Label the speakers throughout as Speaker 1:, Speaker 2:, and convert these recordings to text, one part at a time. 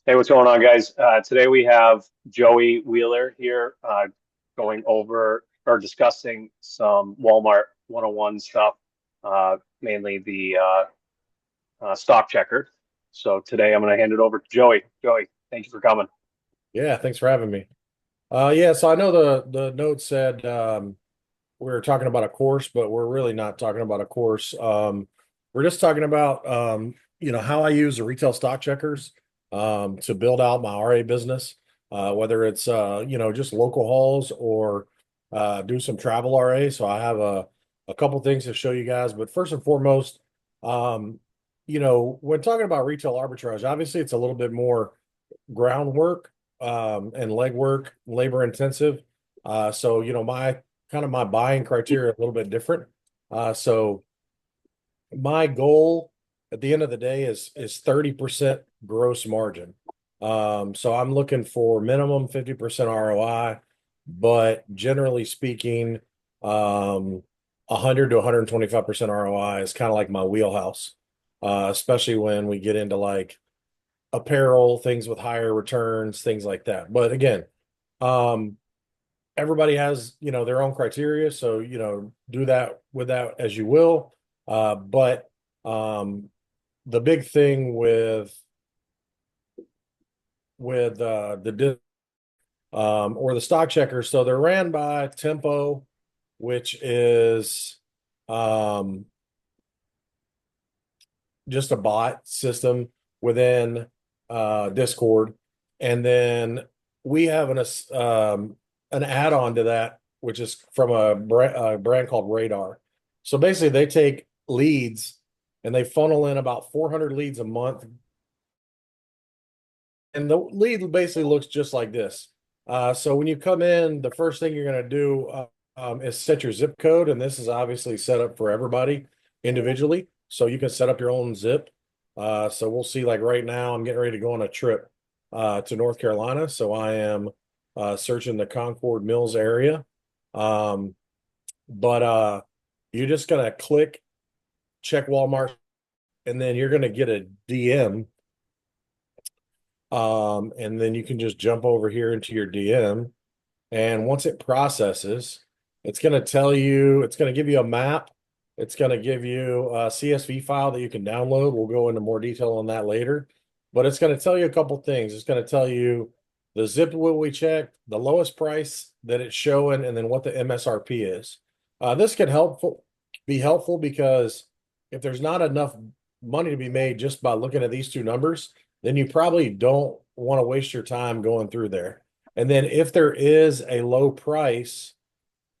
Speaker 1: Hey, what's going on, guys? Today we have Joey Wheeler here, going over or discussing some Walmart 101 stuff, mainly the stock checker. So today I'm going to hand it over to Joey. Joey, thank you for coming.
Speaker 2: Yeah, thanks for having me. Yeah, so I know the note said we were talking about a course, but we're really not talking about a course. We're just talking about how I use the retail stock checkers to build out my RA business, whether it's just local hauls or do some travel RA. So I have a couple things to show you guys, but first and foremost, um, when talking about retail arbitrage, obviously it's a little bit more groundwork and legwork, labor intensive. So my my buying criteria a little bit different. So my goal at the end of the day is 30% gross margin. So I'm looking for minimum 50% ROI, but generally speaking, 100 to 125% ROI is kind of like my wheelhouse. Especially when we get into like apparel, things with higher returns, things like that. But again, um, everybody has, their own criteria. So, do that with that as you will. But the big thing with or the stock checkers, so they're ran by Tempo, which is um just a bot system within Discord, and then we have an add-on to that, which is from a brand called Radar. So basically, they take leads and they funnel in about 400 leads a month, and the lead basically looks just like this. So when you come in, the first thing you're going to do is set your zip code, and this is obviously set up for everybody individually. So you can set up your own zip. So we'll see, like right now, I'm getting ready to go on a trip to North Carolina. So I am searching the Concord Mills area. Um, but you're just going to click check Walmart, and then you're going to get a DM. And then you can just jump over here into your DM. And once it processes, it's going to tell you, it's going to give you a map. It's going to give you a CSV file that you can download. We'll go into more detail on that later. But it's going to tell you a couple things. It's going to tell you the zip what we checked, the lowest price that it's showing, and then what the MSRP is. This can be helpful because if there's not enough money to be made just by looking at these two numbers, then you probably don't want to waste your time going through there. And then if there is a low price,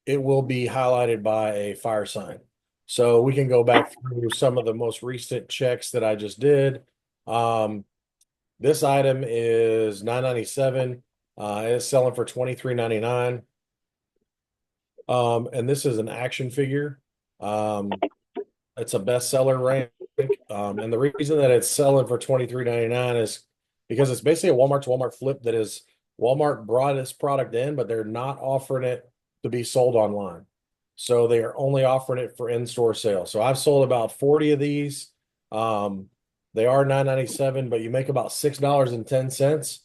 Speaker 2: it will be highlighted by a fire sign. So we can go back through some of the most recent checks that I just did. Um, this item is $9.97. It's selling for $23.99. And this is an action figure. Um, it's a bestseller rank. And the reason that it's selling for $23.99 is because it's basically a Walmart to Walmart flip that is Walmart brought this product in, but they're not offering it to be sold online. So they are only offering it for in-store sale. So I've sold about 40 of these. They are $9.97, but you make about $6.10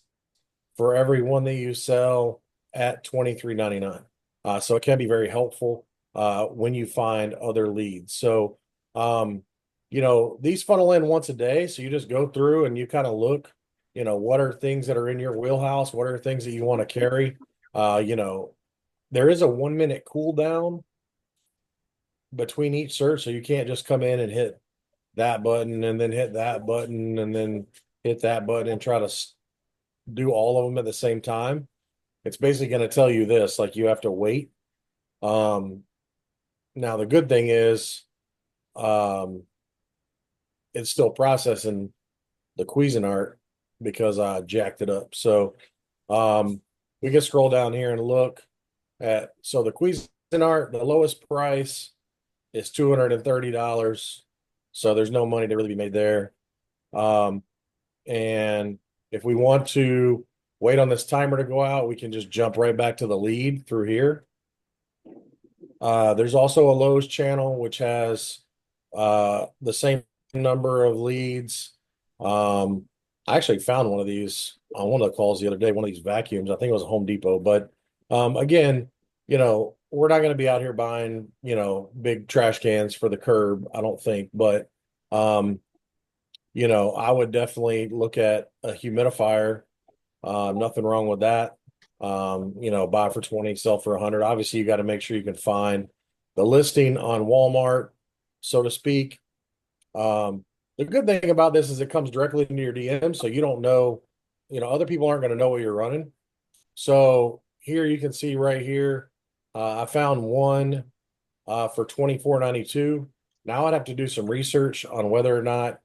Speaker 2: for every one that you sell at $23.99. So it can be very helpful when you find other leads. So these funnel in once a day. So you just go through and you kind of look, what are things that are in your wheelhouse? What are things that you want to carry? Uh, you know, there is a 1 minute cooldown between each search. So you can't just come in and hit that button and then hit that button and then hit that button and try to do all of them at the same time. It's basically going to tell you this, like you have to wait. Um, Now the good thing is, um, it's still processing the Cuisinart because I jacked it up. So um, we can scroll down here and look at so the Cuisinart, the lowest price is $230. So there's no money to really be made there. Um, and if we want to wait on this timer to go out, we can just jump right back to the lead through here. There's also a Lowe's channel which has the same number of leads. Um, I actually found one of these on one of the calls the other day, one of these vacuums. I think it was a Home Depot, but again, we're not going to be out here buying, big trash cans for the curb, I don't think, but um, I would definitely look at a humidifier. Nothing wrong with that. Buy for 20, sell for 100. Obviously, you got to make sure you can find the listing on Walmart, so to speak. The good thing about this is it comes directly into your DM, so you don't know, other people aren't going to know what you're running. So here you can see right here, I found one for 24.92. Now I'd have to do some research on whether or not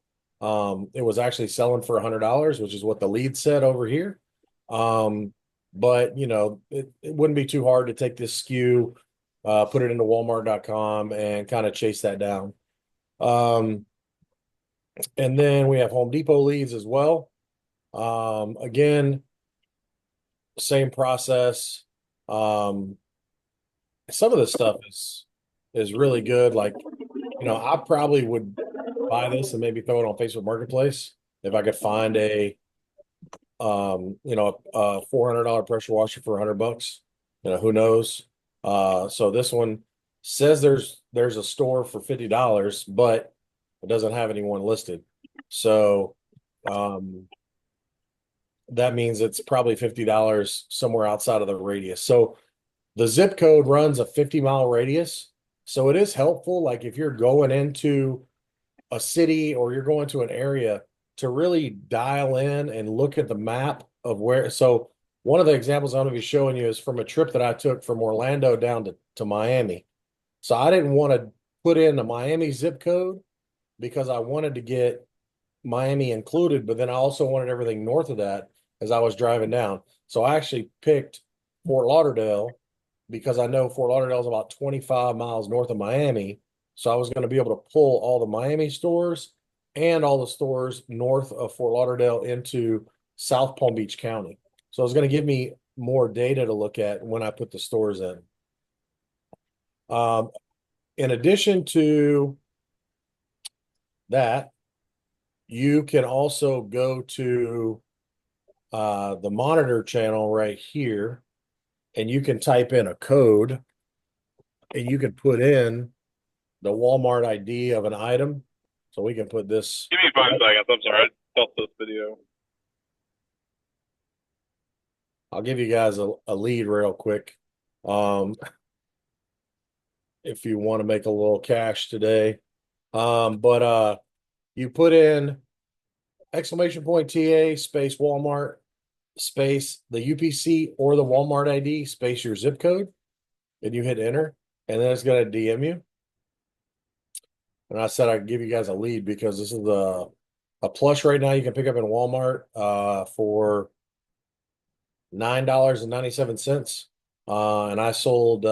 Speaker 2: it was actually selling for $100, which is what the lead said over here. But it wouldn't be too hard to take this SKU, put it into Walmart.com and kind of chase that down. Um, and then we have Home Depot leads as well. Again, same process. Um, some of this stuff is really good. Like, I probably would buy this and maybe throw it on Facebook Marketplace if I could find a $400 pressure washer for $100. Who knows? So this one says there's a store for $50, but it doesn't have anyone listed. So um that means it's probably $50 somewhere outside of the radius. So the zip code runs a 50-mile radius. So it is helpful. Like if you're going into a city or you're going to an area to really dial in and look at the map of where. So one of the examples I'm going to be showing you is from a trip that I took from Orlando down to Miami. So I didn't want to put in the Miami zip code because I wanted to get Miami included, but then I also wanted everything north of that as I was driving down. So I actually picked Fort Lauderdale because I know Fort Lauderdale is about 25 miles north of Miami. So I was going to be able to pull all the Miami stores and all the stores north of Fort Lauderdale into South Palm Beach County. So it's going to give me more data to look at when I put the stores in. Um, in addition to that, you can also go to the monitor channel right here, and you can type in a code and you can put in the Walmart ID of an item. So we can put this.
Speaker 3: Give me 5 seconds. I'm sorry. I stopped this video.
Speaker 2: I'll give you guys a lead real quick. Um, if you want to make a little cash today. But you put in exclamation point TA space Walmart space the UPC or the Walmart ID space your zip code, and you hit enter, and then it's going to DM you. And I said I'd give you guys a lead because this is a plush right now you can pick up in Walmart for $9.97. And I sold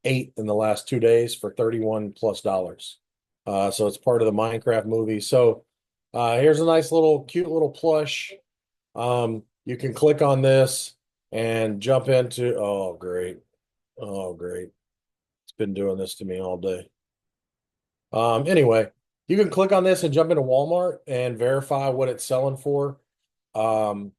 Speaker 2: 8 in the last 2 days for $31+. So it's part of the Minecraft movie. So here's a nice little cute little plush. You can click on this and jump into, oh great. Oh great. It's been doing this to me all day. Anyway, you can click on this and jump into Walmart and verify what it's selling for. And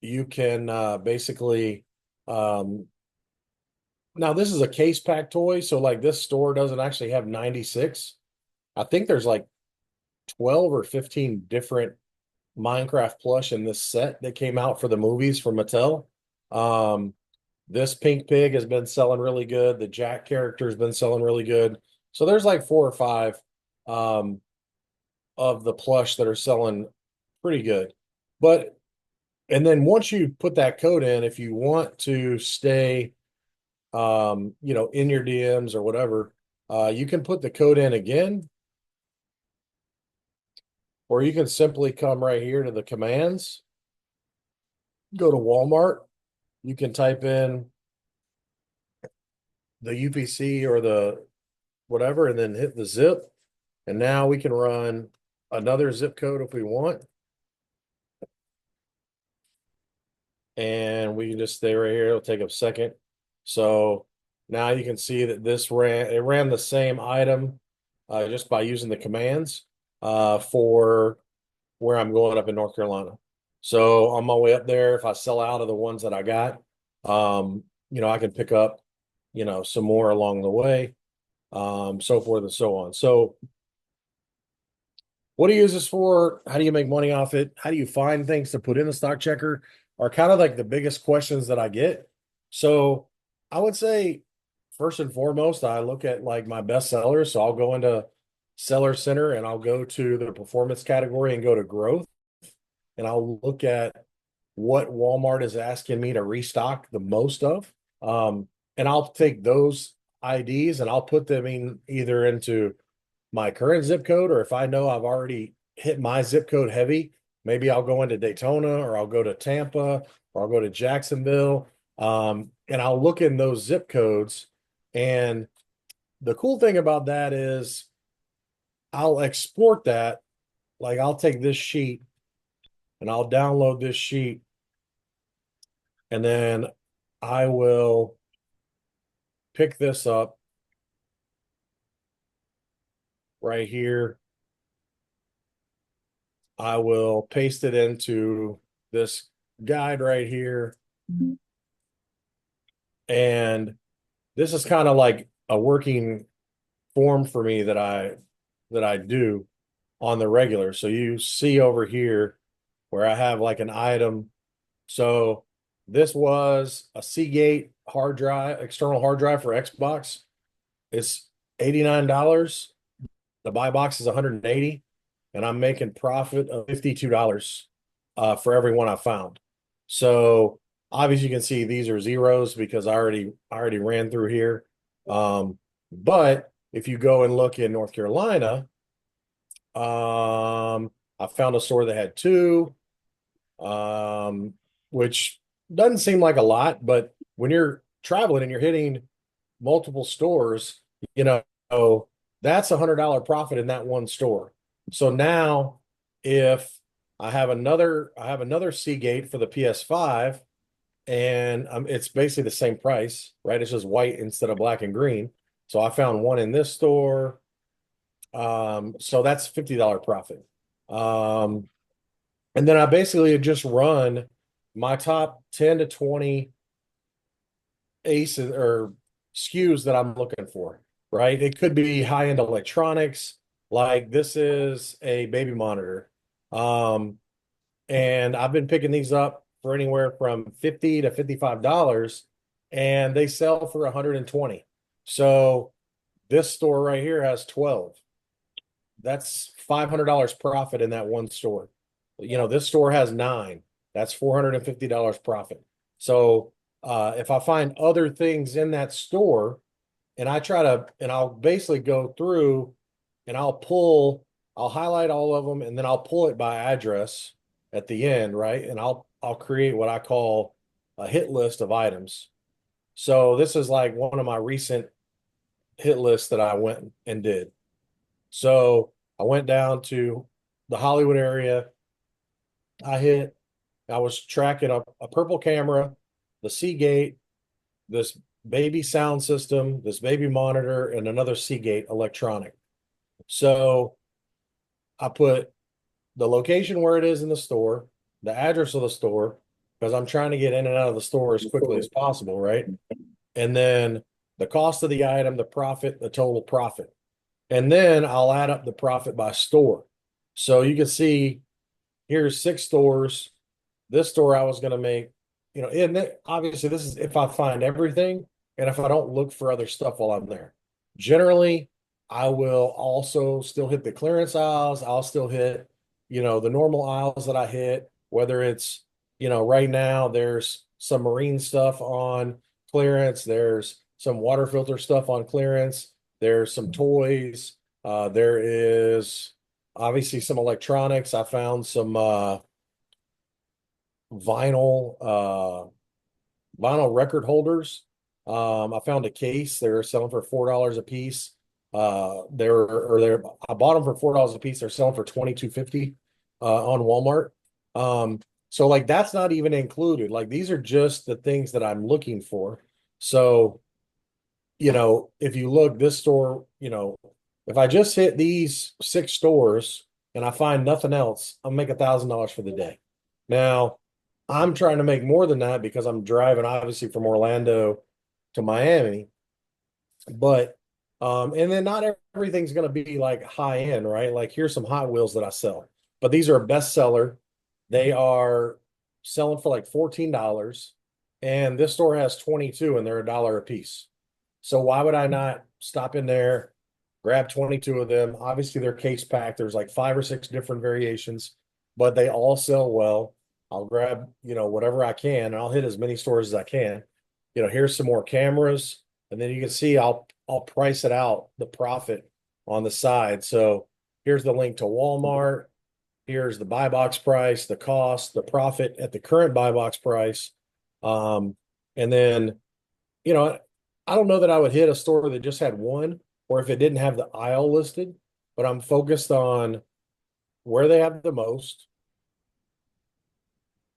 Speaker 2: you can basically now this is a case pack toy, so like this store doesn't actually have 96. I think there's like 12 or 15 different Minecraft plush in this set that came out for the movies from Mattel. This pink pig has been selling really good. The Jack character has been selling really good. So there's like 4 or 5 of the plush that are selling pretty good. But and then once you put that code in, if you want to stay in your DMs or whatever, you can put the code in again, or you can simply come right here to the commands, go to Walmart. You can type in the UPC or the whatever, and then hit the zip. And now we can run another zip code if we want. And we can just stay right here. It'll take a second. So now you can see that it ran the same item just by using the commands. for where I'm going up in North Carolina. So on my way up there, if I sell out of the ones that I got, I can pick up, some more along the way, so forth and so on. So what do you use this for? How do you make money off it? How do you find things to put in the stock checker? Are kind of like the biggest questions that I get. So I would say first and foremost, I look at like my best sellers. So I'll go into Seller Center and I'll go to the performance category and go to growth. And I'll look at what Walmart is asking me to restock the most of. And I'll take those IDs and I'll put them in either into my current zip code, or if I know I've already hit my zip code heavy, maybe I'll go into Daytona or I'll go to Tampa or I'll go to Jacksonville. And I'll look in those zip codes. And the cool thing about that is I'll export that. Like I'll take this sheet and I'll download this sheet and then I will pick this up right here. I will paste it into this guide right here. And this is kind of like a working form for me that I do on the regular. So you see over here where I have like an item. So this was a Seagate hard drive, external hard drive for Xbox. It's $89. The buy box is 180, and I'm making profit of $52 for every one I found. So obviously you can see these are zeros because I already ran through here. But if you go and look in North Carolina, I found a store that had two, which doesn't seem like a lot, but when you're traveling and you're hitting multiple stores, you know, that's $100 profit in that one store. So now if I have another Seagate for the PS5 and it's basically the same price, right? It's just white instead of black and green. So I found one in this store. So that's $50 profit. And then I basically just run my top 10 to 20 aces or SKUs that I'm looking for, right? It could be high-end electronics, like this is a baby monitor. And I've been picking these up for anywhere from $50 to $55, and they sell for 120. So this store right here has 12. That's $500 profit in that one store. This store has 9. That's $450 profit. So if I find other things in that store and I'll basically go through and I'll highlight all of them and then I'll pull it by address at the end, right? And I'll create what I call a hit list of items. So this is like one of my recent hit lists that I went and did. So I went down to the Hollywood area. I was tracking a purple camera, the Seagate, this baby sound system, this baby monitor, and another Seagate electronic. So I put the location where it is in the store, the address of the store, because I'm trying to get in and out of the store as quickly as possible, right? And then the cost of the item, the profit, the total profit. And then I'll add up the profit by store. So you can see here's 6 stores. This store I was going to make, and obviously this is if I find everything and if I don't look for other stuff while I'm there. Generally, I will also still hit the clearance aisles. I'll still hit, the normal aisles that I hit, whether it's, right now there's some marine stuff on clearance. There's some water filter stuff on clearance. There's some toys. There is obviously some electronics. I found some vinyl record holders. I found a case. They're selling for $4 a piece. I bought them for $4 a piece. They're selling for $22.50 on Walmart. So like that's not even included. Like these are just the things that I'm looking for. So, if you look this store, if I just hit these 6 stores, and I find nothing else, I'll make $1,000 for the day. Now, I'm trying to make more than that because I'm driving obviously from Orlando to Miami. But and then not everything's going to be like high end, right? Like here's some Hot Wheels that I sell, but these are a bestseller. They are selling for like $14, and this store has 22, and they're $1 a piece. So why would I not stop in there, grab 22 of them? Obviously, they're case packed. There's like 5 or 6 different variations, but they all sell well. I'll grab, whatever I can, and I'll hit as many stores as I can. Here's some more cameras, and then you can see I'll price it out, the profit on the side. So here's the link to Walmart. Here's the buy box price, the cost, the profit at the current buy box price. And then, you know, I don't know that I would hit a store that just had one, or if it didn't have the aisle listed, but I'm focused on where they have the most,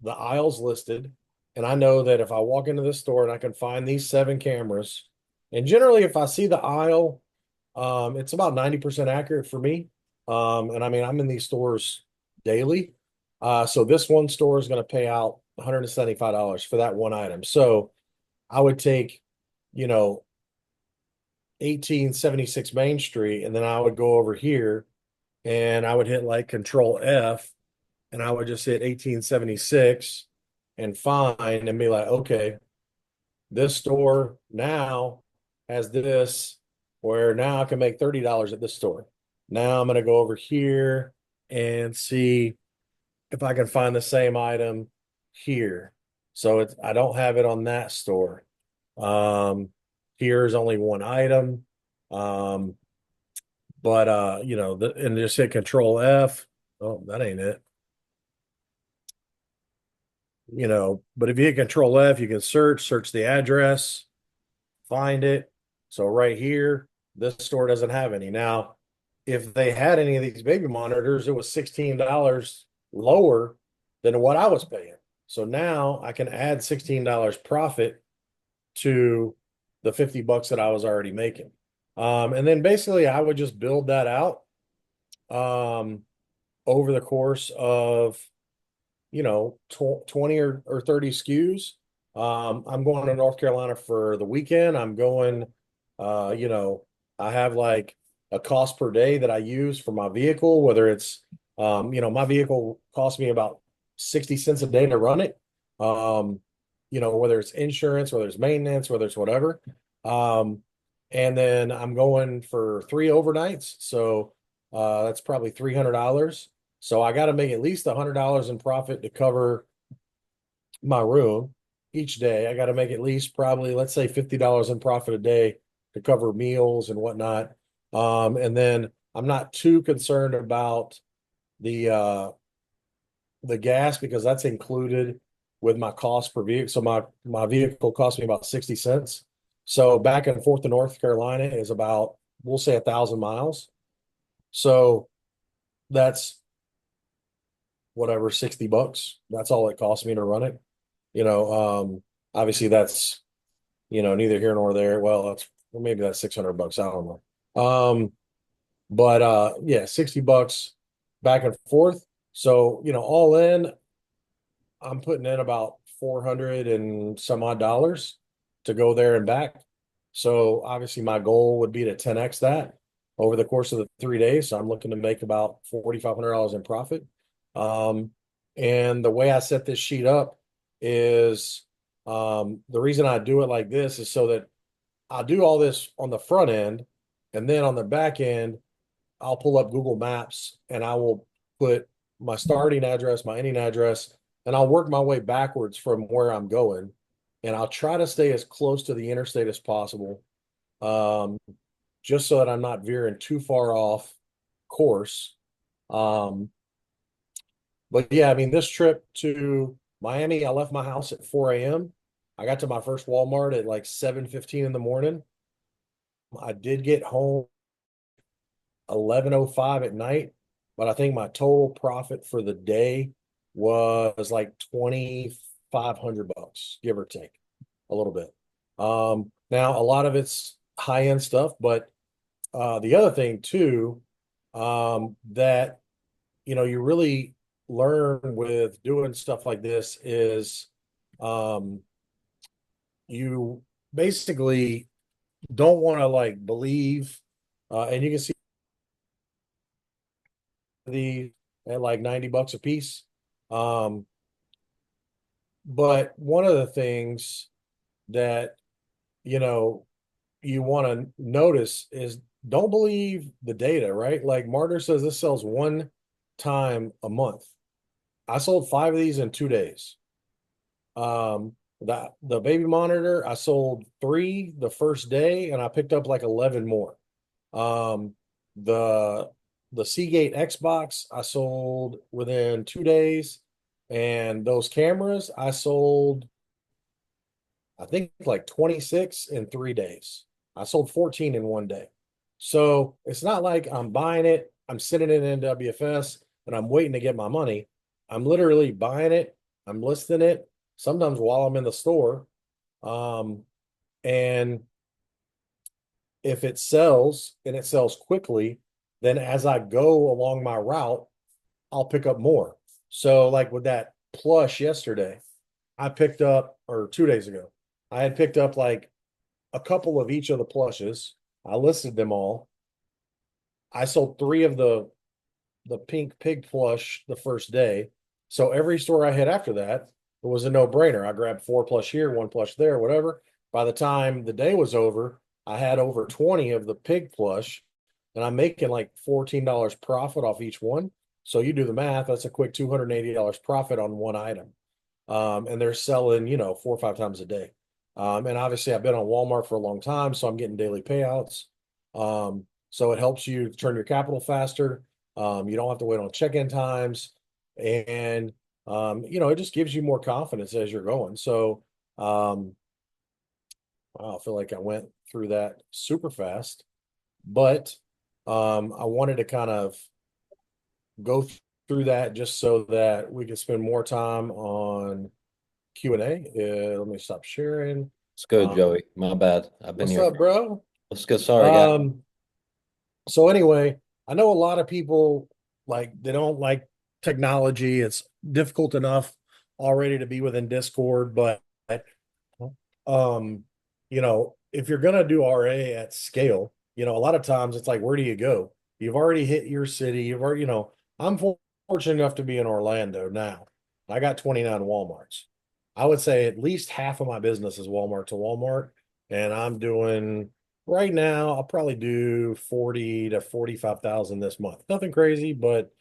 Speaker 2: the aisles listed. And I know that if I walk into this store and I can find these 7 cameras, and generally if I see the aisle, it's about 90% accurate for me. And I mean, I'm in these stores daily. So this one store is going to pay out $175 for that one item. So I would take, you know, 1876 Main Street, and then I would go over here and I would hit like Control F, and I would just hit 1876 and find and be like, okay, this store now has this, where now I can make $30 at this store. Now I'm going to go over here and see if I can find the same item here. So I don't have it on that store. Here's only one item. But and just hit Control F. Oh, that ain't it. But if you hit Control F, you can search the address, find it. So right here, this store doesn't have any. Now, if they had any of these baby monitors, it was $16 lower than what I was paying. So now I can add $16 profit to the $50 that I was already making. And then basically I would just build that out over the course of 20 or 30 SKUs. I'm going to North Carolina for the weekend. I'm going, I have like a cost per day that I use for my vehicle, whether it's, my vehicle costs me about 60 cents a day to run it. Whether it's insurance, whether it's maintenance, whether it's whatever. And then I'm going for 3 overnights. So, that's probably $300. So I got to make at least $100 in profit to cover my room each day. I got to make at least probably, let's say, $50 in profit a day to cover meals and whatnot. And then I'm not too concerned about the gas, because that's included with my cost per vehicle. So my vehicle cost me about 60 cents. So back and forth to North Carolina is about, we'll say, 1,000 miles. So that's whatever, $60. That's all it costs me to run it. Obviously that's, neither here nor there. Well, maybe that's $600. I don't know. But yeah, $60 back and forth. So, all in, I'm putting in about 400 and some odd dollars to go there and back. So obviously my goal would be to 10x that over the course of the 3 days. So I'm looking to make about $4,500 in profit. And the way I set this sheet up is, the reason I do it like this is so that I do all this on the front end, and then on the back end, I'll pull up Google Maps and I will put my starting address, my ending address, and I'll work my way backwards from where I'm going. And I'll try to stay as close to the interstate as possible, just so that I'm not veering too far off course. But yeah, I mean, this trip to Miami, I left my house at 4 a.m. I got to my first Walmart at like 7:15 in the morning. I did get home 11:05 at night, but I think my total profit for the day was like $2,500, give or take a little bit. Now a lot of it's high end stuff, but the other thing too, that you really learn with doing stuff like this is um, you basically don't want to like believe, and you can see the at like $90 a piece. Um, but one of the things that you know you want to notice is don't believe the data, right? Like Martyr says this sells one time a month. I sold 5 of these in 2 days. The baby monitor, I sold three the first day and I picked up like 11 more. Um, the the Seagate Xbox I sold within 2 days, and those cameras I sold I think like 26 in 3 days. I sold 14 in one day. So it's not like I'm buying it, I'm sitting in NWFS and I'm waiting to get my money. I'm literally buying it, I'm listing it, sometimes while I'm in the store. Um, and if it sells and it sells quickly, then as I go along my route, I'll pick up more. So, like with that plush yesterday, I picked up, or 2 days ago, I had picked up like a couple of each of the plushes. I listed them all. I sold three of the pink pig plush the first day. So every store I hit after that, it was a no-brainer. I grabbed four plush here, one plush there, whatever. By the time the day was over, I had over 20 of the pig plush, and I'm making like $14 profit off each one. So you do the math, that's a quick $280 profit on one item. And they're selling, 4 or 5 times a day. And obviously, I've been on Walmart for a long time, so I'm getting daily payouts. So it helps you turn your capital faster. You don't have to wait on check-in times, and it just gives you more confidence as you're going. So, wow, I feel like I went through that super fast, but I wanted to kind of go through that just so that we can spend more time on Q&A. Let me stop sharing.
Speaker 4: Let's go,
Speaker 2: Um,
Speaker 4: Joey. My bad. I've been
Speaker 2: what's
Speaker 4: here.
Speaker 2: up, bro?
Speaker 4: Let's go. Sorry, guys.
Speaker 2: So anyway, I know a lot of people like they don't like technology. It's difficult enough already to be within Discord, but um, if you're gonna do RA at scale, a lot of times it's like, where do you go? You've already hit your city. You've already, I'm fortunate enough to be in Orlando now. I got 29 Walmarts. I would say at least half of my business is Walmart to Walmart, and I'm doing right now. I'll probably do 40 to 45,000 this month. Nothing crazy, but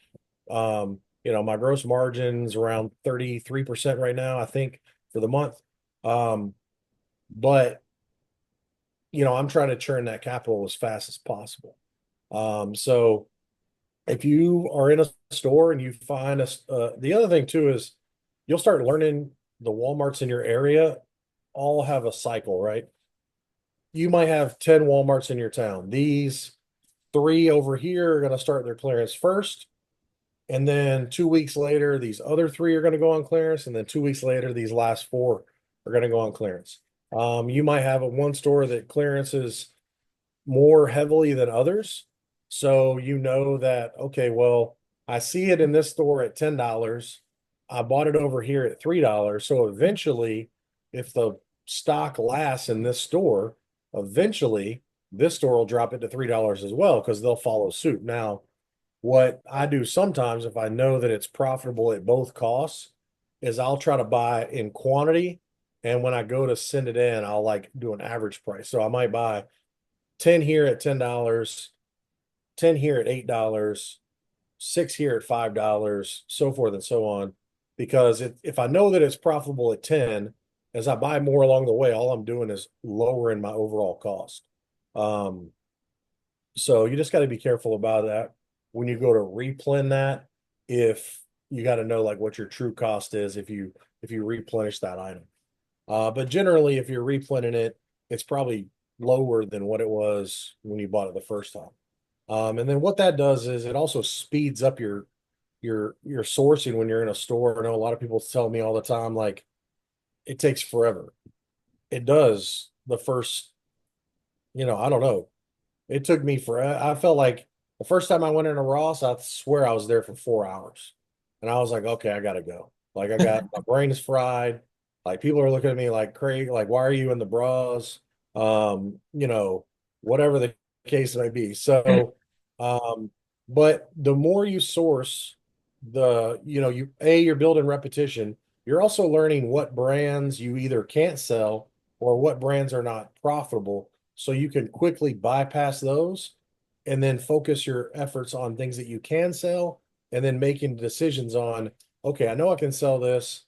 Speaker 2: my gross margin's around 33% right now, I think, for the month. But I'm trying to churn that capital as fast as possible. So if you are in a store and you find the other thing too is you'll start learning the Walmarts in your area all have a cycle, right? You might have 10 Walmarts in your town. These three over here are going to start their clearance first. And then 2 weeks later, these other three are going to go on clearance. And then 2 weeks later, these last four are going to go on clearance. You might have a one store that clearances more heavily than others. So you know that, okay, well, I see it in this store at $10. I bought it over here at $3. So eventually, if the stock lasts in this store, eventually this store will drop it to $3 as well because they'll follow suit. Now, what I do sometimes, if I know that it's profitable at both costs, is I'll try to buy in quantity. And when I go to send it in, I'll like do an average price. So I might buy 10 here at $10, 10 here at $8, six here at $5, so forth and so on. Because if I know that it's profitable at 10, as I buy more along the way, all I'm doing is lowering my overall cost. So you just got to be careful about that when you go to replen that. If you got to know like what your true cost is if you replenish that item. But generally, if you're replenning it, it's probably lower than what it was when you bought it the first time. And then what that does is it also speeds up your sourcing when you're in a store. I know a lot of people tell me all the time, like it takes forever. It does the first, I don't know. It took me for I felt like The first time I went into Ross, I swear I was there for 4 hours. And I was like, okay, I gotta go. Like my brain is fried. Like people are looking at me like crazy, like, why are you in the bras? You know, whatever the case may be. So but the more you source you're building repetition. You're also learning what brands you either can't sell or what brands are not profitable. So you can quickly bypass those and then focus your efforts on things that you can sell and then making decisions on, okay, I know I can sell this.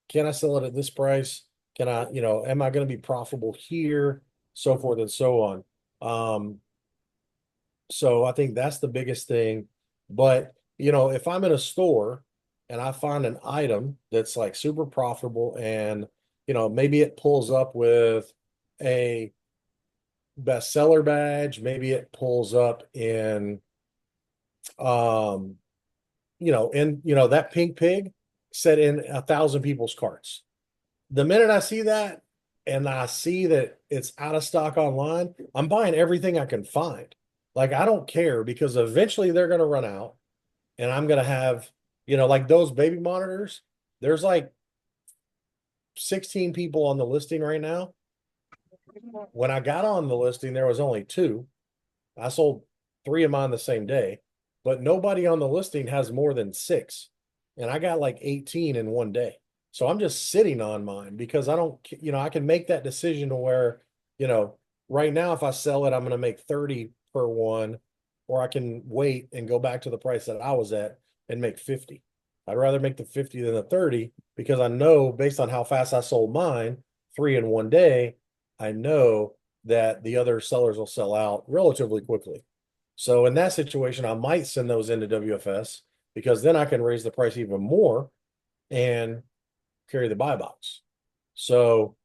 Speaker 2: Can I sell it at this price? Can I, am I going to be profitable here? So forth and so on. So I think that's the biggest thing. But, if I'm in a store and I find an item that's like super profitable and, maybe it pulls up with a bestseller badge, maybe it pulls up in that pink pig set in 1,000 people's carts. The minute I see that and I see that it's out of stock online, I'm buying everything I can find. Like I don't care because eventually they're going to run out and I'm going to have, like those baby monitors, there's like 16 people on the listing right now. When I got on the listing, there was only 2. I sold 3 of mine the same day, but nobody on the listing has more than 6. And I got like 18 in one day. So I'm just sitting on mine because I don't, I can make that decision to where, right now, if I sell it, I'm going to make 30 per one, or I can wait and go back to the price that I was at and make 50. I'd rather make the 50 than the 30 because I know based on how fast I sold mine, 3 in one day, I know that the other sellers will sell out relatively quickly. So in that situation, I might send those into WFS because then I can raise the price even more and carry the buy box. So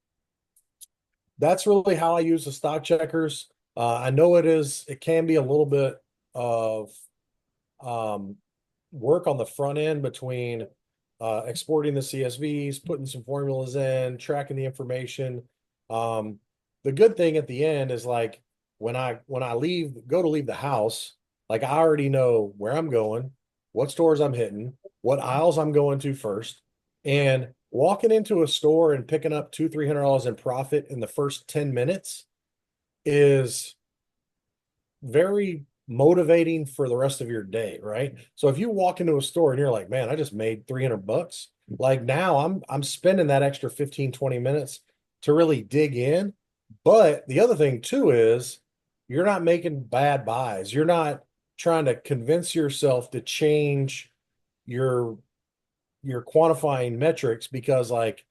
Speaker 2: that's really how I use the stock checkers. I know it can be a little bit of work on the front end between exporting the CSVs, putting some formulas in, tracking the information. The good thing at the end is like when I leave the house, like I already know where I'm going, what stores I'm hitting, what aisles I'm going to first, and walking into a store and picking up $200-300 in profit in the first 10 minutes is very motivating for the rest of your day, right? So if you walk into a store and you're like, man, I just made $300, like now I'm spending that extra 15-20 minutes to really dig in. But the other thing too is you're not making bad buys. You're not trying to convince yourself to change your quantifying metrics because like,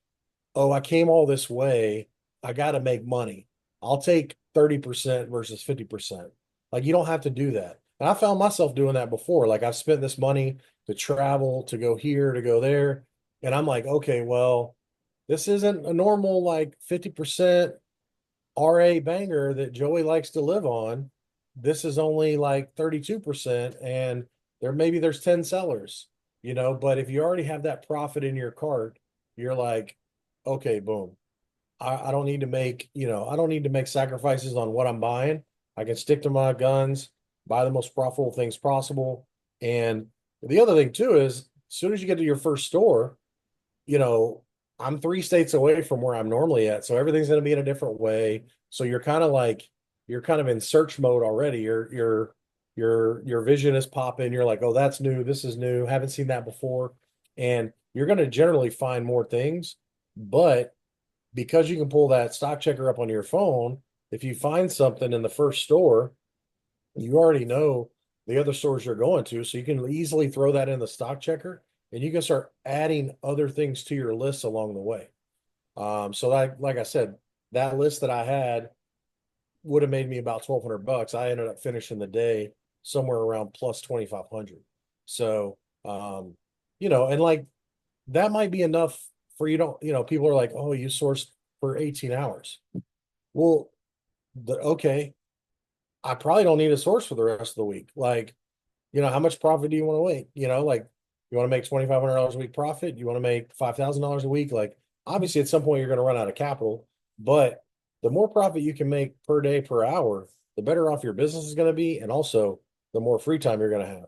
Speaker 2: oh, I came all this way, I got to make money. I'll take 30% versus 50%. Like you don't have to do that. And I found myself doing that before. Like I've spent this money to travel, to go here, to go there. And I'm like, okay, well, this isn't a normal like 50% RA banger that Joey likes to live on. This is only like 32%. And there's 10 sellers, but if you already have that profit in your cart, you're like, okay, boom. I don't need to make, I don't need to make sacrifices on what I'm buying. I can stick to my guns, buy the most profitable things possible. And the other thing too is as soon as you get to your first store, I'm 3 states away from where I'm normally at. So everything's going to be in a different way. So you're kind of in search mode already. Your vision is popping. You're like, oh, that's new. This is new. Haven't seen that before. And you're going to generally find more things, but because you can pull that stock checker up on your phone, if you find something in the first store, you already know the other stores you're going to. So you can easily throw that in the stock checker and you can start adding other things to your list along the way. So like I said, that list that I had would have made me about $1,200. I ended up finishing the day somewhere around plus 2,500. So, and like that might be enough for people are like, oh, you sourced for 18 hours. Well, okay, I probably don't need a source for the rest of the week. Like, how much profit do you want to make? Like you want to make $2,500 a week profit? You want to make $5,000 a week? Like, obviously, at some point, you're going to run out of capital, but the more profit you can make per day, per hour, the better off your business is going to be. And also, the more free time you're going to have.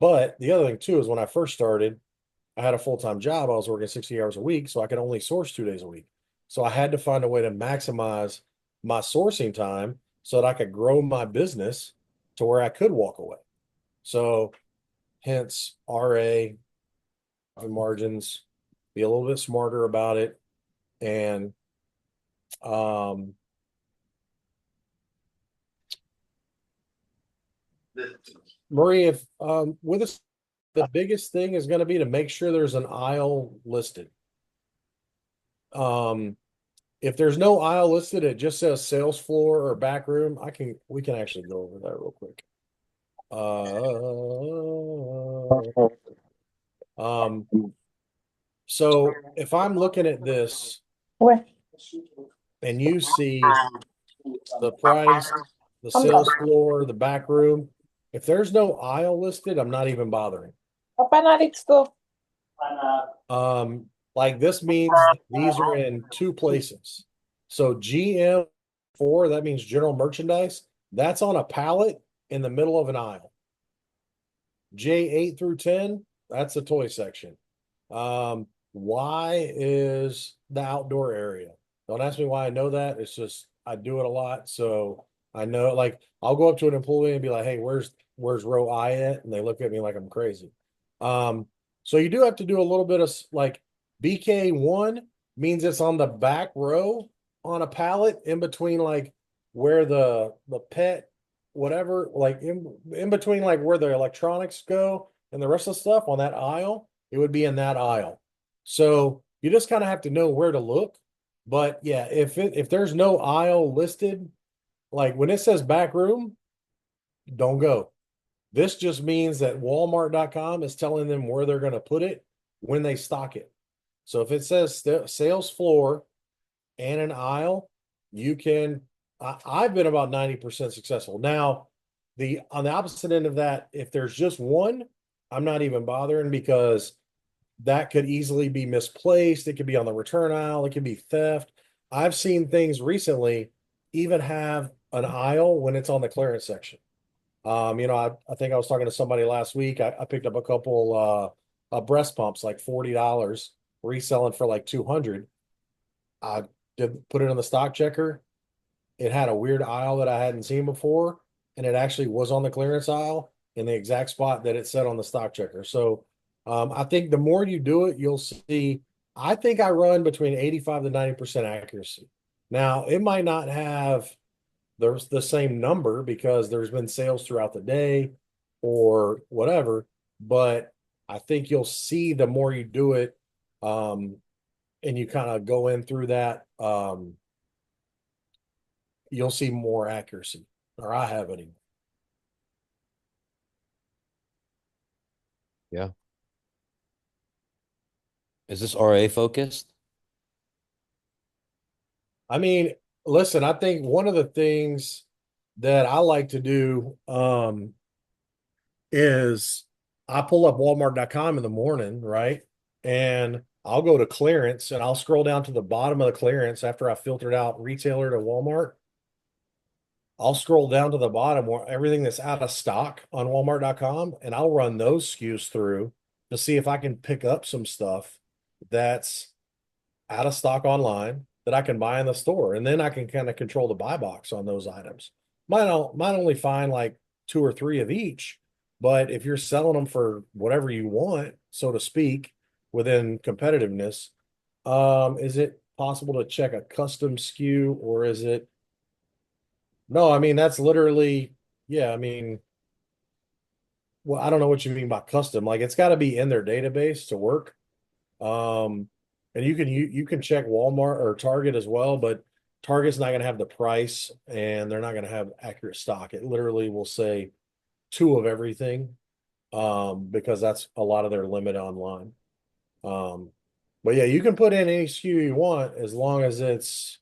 Speaker 2: But the other thing too is when I first started, I had a full-time job. I was working 60 hours a week, so I could only source 2 days a week. So I had to find a way to maximize my sourcing time so that I could grow my business to where I could walk away. So hence RA margins, be a little bit smarter about it. And Marie, if with us, the biggest thing is going to be to make sure there's an aisle listed. If there's no aisle listed, it just says sales floor or back room. We can actually go over that real quick. So if I'm looking at this and you see the price, the sales floor, the back room, if there's no aisle listed, I'm not even bothering. Like this means these are in two places. So GM4, that means general merchandise. That's on a pallet in the middle of an aisle. J8 through 10, that's the toy section. Y is the outdoor area. Don't ask me why I know that. It's just I do it a lot. So I know, like, I'll go up to an employee and be like, hey, where's row I at? And they look at me like I'm crazy. So you do have to do a little bit of like BK1 means it's on the back row on a pallet in between like where the pet whatever, like in between like where the electronics go and the rest of the stuff on that aisle, it would be in that aisle. So you just kind of have to know where to look. But yeah, if there's no aisle listed, like when it says back room, don't go. This just means that Walmart.com is telling them where they're going to put it when they stock it. So if it says sales floor and an aisle, you can. I've been about 90% successful. Now, on the opposite end of that, if there's just one, I'm not even bothering because that could easily be misplaced. It could be on the return aisle. It could be theft. I've seen things recently even have an aisle when it's on the clearance section. I think I was talking to somebody last week. I picked up a couple breast pumps, like $40, reselling for like 200. I did put it on the stock checker. It had a weird aisle that I hadn't seen before, and it actually was on the clearance aisle in the exact spot that it said on the stock checker. So I think the more you do it, you'll see. I think I run between 85 to 90% accuracy. Now, it might not have the same number because there's been sales throughout the day or whatever, but I think you'll see the more you do it, and you kind of go in through that, you'll see more accuracy, or I have any.
Speaker 4: Yeah. Is this RA focused?
Speaker 2: I mean, listen, I think one of the things that I like to do is I pull up Walmart.com in the morning, right? And I'll go to clearance and I'll scroll down to the bottom of the clearance after I filtered out retailer to Walmart. I'll scroll down to the bottom where everything that's out of stock on Walmart.com and I'll run those SKUs through to see if I can pick up some stuff that's out of stock online that I can buy in the store. And then I can kind of control the buy box on those items. Might only find like 2 or 3 of each, but if you're selling them for whatever you want, so to speak, within competitiveness, is it possible to check a custom SKU or is it? No, I mean, that's literally, yeah, I mean, well, I don't know what you mean by custom. Like it's got to be in their database to work. Um, and you can check Walmart or Target as well, but Target's not going to have the price and they're not going to have accurate stock. It literally will say 2 of everything, because that's a lot of their limit online. But yeah, you can put in any SKU you want as long as it's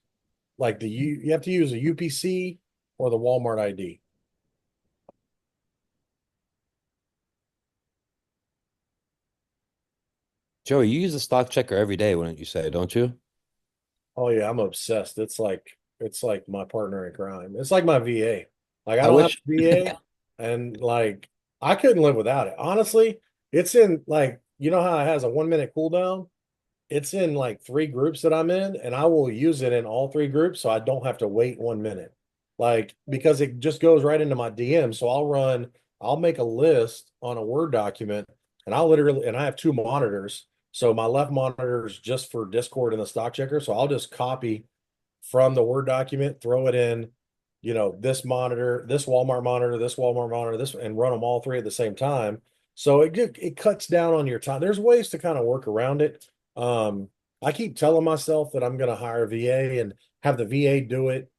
Speaker 2: like you have to use a UPC or the Walmart ID.
Speaker 4: Joey, you use the stock checker every day, wouldn't you say, don't you?
Speaker 2: Oh yeah, I'm obsessed. It's like my partner in crime. It's like my VA. Like I
Speaker 4: I
Speaker 2: don't have
Speaker 4: wish
Speaker 2: a VA. And like I couldn't live without it. Honestly, it's in like you know how it has a 1 minute cooldown? It's in like three groups that I'm in, and I will use it in all three groups so I don't have to wait 1 minute. Like because it just goes right into my DM. So I'll make a list on a Word document and and I have two monitors. So my left monitor is just for Discord and the stock checker. So I'll just copy from the Word document, throw it in, this monitor, this Walmart monitor, this, and run them all three at the same time. So it cuts down on your time. There's ways to kind of work around it. Um, I keep telling myself that I'm going to hire a VA and have the VA do it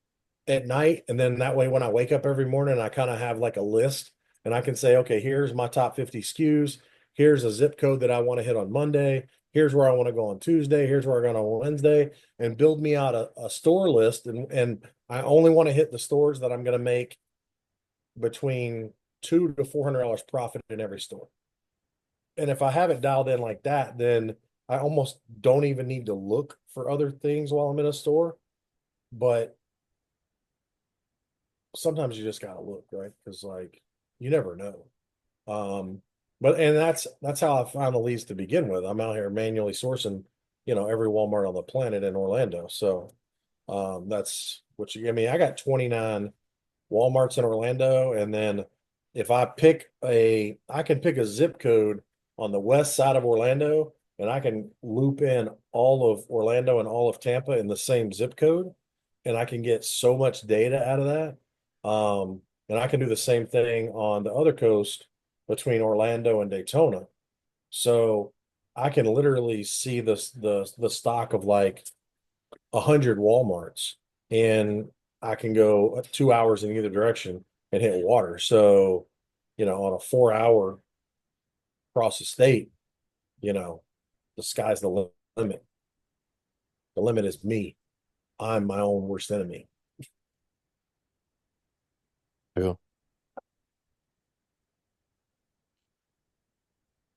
Speaker 2: at night. And then that way, when I wake up every morning, I kind of have like a list and I can say, okay, here's my top 50 SKUs. Here's a zip code that I want to hit on Monday. Here's where I want to go on Tuesday. Here's where I go on Wednesday, and build me out a store list. And I only want to hit the stores that I'm going to make between $200 to $400 profit in every store. And if I have it dialed in like that, then I almost don't even need to look for other things while I'm in a store. But sometimes you just gotta look, right? Because like you never know. But and that's how I found the leads to begin with. I'm out here manually sourcing, every Walmart on the planet in Orlando. So that's what you I mean, I got 29 Walmarts in Orlando, and then if I can pick a zip code on the west side of Orlando, and I can loop in all of Orlando and all of Tampa in the same zip code, and I can get so much data out of that. And I can do the same thing on the other coast between Orlando and Daytona. So I can literally see the stock of like 100 Walmarts, and I can go 2 hours in either direction and hit water. So, on a 4 hour across the state, you know, the sky's the limit. The limit is me. I'm my own worst enemy.
Speaker 4: True.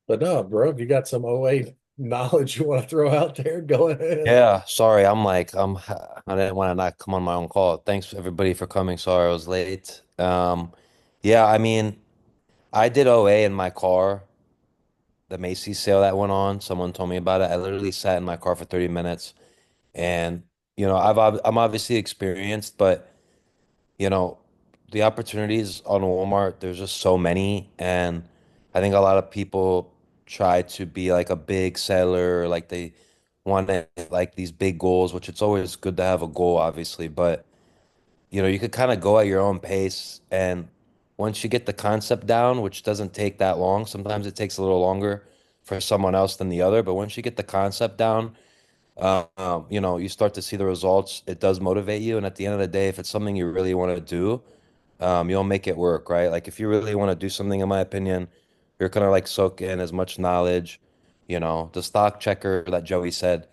Speaker 2: But no, bro, if you got some OA knowledge you want to throw out there, go ahead.
Speaker 4: Yeah, sorry. I didn't want to not come on my own call. Thanks everybody for coming. Sorry I was late. Yeah, I mean, I did OA in my car. The Macy's sale that went on, someone told me about it. I literally sat in my car for 30 minutes and I'm obviously experienced, but you know, the opportunities on Walmart, there's just so many. And I think a lot of people try to be like a big seller, like they want to like these big goals, which it's always good to have a goal, obviously. But, you could kind of go at your own pace. And once you get the concept down, which doesn't take that long, sometimes it takes a little longer for someone else than the other. But once you get the concept down, you start to see the results. It does motivate you. And at the end of the day, if it's something you really want to do, you'll make it work, right? Like if you really want to do something, in my opinion, you're gonna like soak in as much knowledge. The stock checker that Joey said,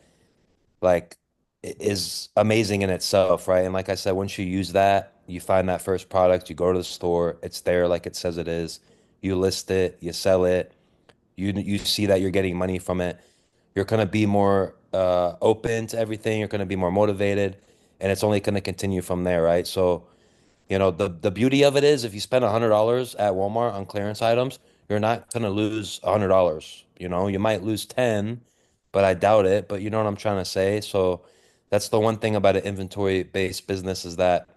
Speaker 4: like, is amazing in itself, right? And like I said, once you use that, you find that first product, you go to the store, it's there like it says it is. You list it, you sell it, you see that you're getting money from it. You're gonna be more open to everything. You're gonna be more motivated, and it's only gonna continue from there, right? So. The beauty of it is if you spend $100 at Walmart on clearance items, you're not gonna lose $100. You might lose 10, but I doubt it. But you know what I'm trying to say? So that's the one thing about an inventory-based business is that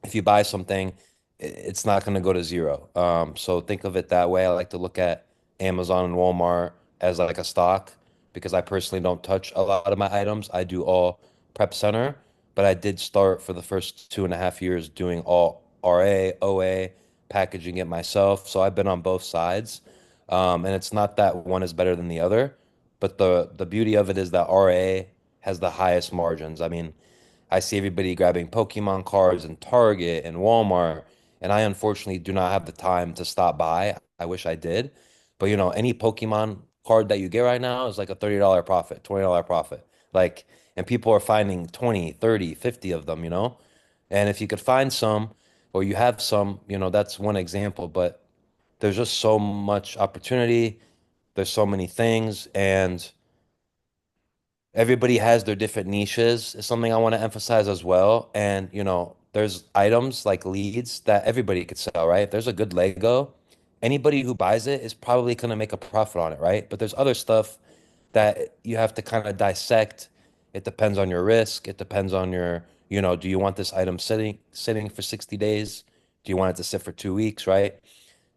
Speaker 4: if you buy something, it's not going to go to zero. So think of it that way. I like to look at Amazon and Walmart as like a stock because I personally don't touch a lot of my items. I do all prep center, but I did start for the first 2.5 years doing all RA, OA, packaging it myself. So I've been on both sides. And it's not that one is better than the other, but the beauty of it is that RA has the highest margins. I mean, I see everybody grabbing Pokemon cards in Target and Walmart, and I unfortunately do not have the time to stop by. I wish I did. But any Pokemon card that you get right now is like a $30 profit, $20 profit. Like, and people are finding 20, 30, 50 of them. And if you could find some or you have some, that's one example, but there's just so much opportunity. There's so many things, and everybody has their different niches is something I want to emphasize as well. And, there's items like leads that everybody could sell, right? If there's a good Lego, anybody who buys it is probably going to make a profit on it, right? But there's other stuff that you have to kind of dissect. It depends on your risk. It depends on your, do you want this item sitting for 60 days? Do you want it to sit for 2 weeks, right?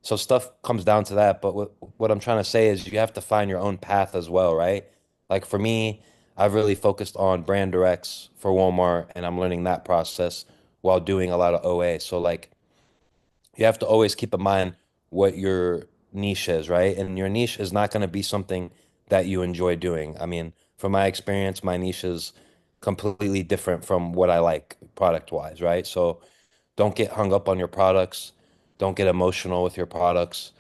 Speaker 4: So stuff comes down to that. But what I'm trying to say is you have to find your own path as well, right? Like for me, I've really focused on brand directs for Walmart, and I'm learning that process while doing a lot of OA. So like you have to always keep in mind what your niche is, right? And your niche is not going to be something that you enjoy doing. I mean, from my experience, my niche is completely different from what I like product wise, right? So don't get hung up on your products. Don't get emotional with your products.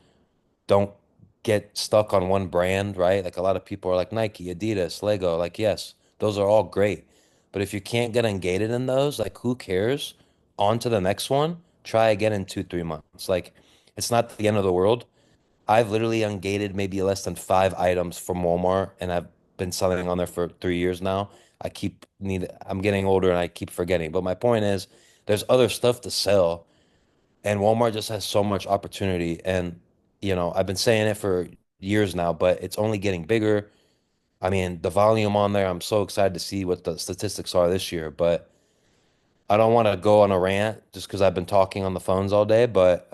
Speaker 4: Don't get stuck on one brand, right? Like a lot of people are like Nike, Adidas, Lego. Like, yes, those are all great. But if you can't get engaged in those, like, who cares? On to the next one. Try again in 2, 3 months. Like, it's not the end of the world. I've literally ungated maybe less than 5 items from Walmart, and I've been selling on there for 3 years now. I'm getting older and I keep forgetting. But my point is, there's other stuff to sell, and Walmart just has so much opportunity. And, I've been saying it for years now, but it's only getting bigger. I mean, the volume on there, I'm so excited to see what the statistics are this year, but I don't want to go on a rant just because I've been talking on the phones all day, but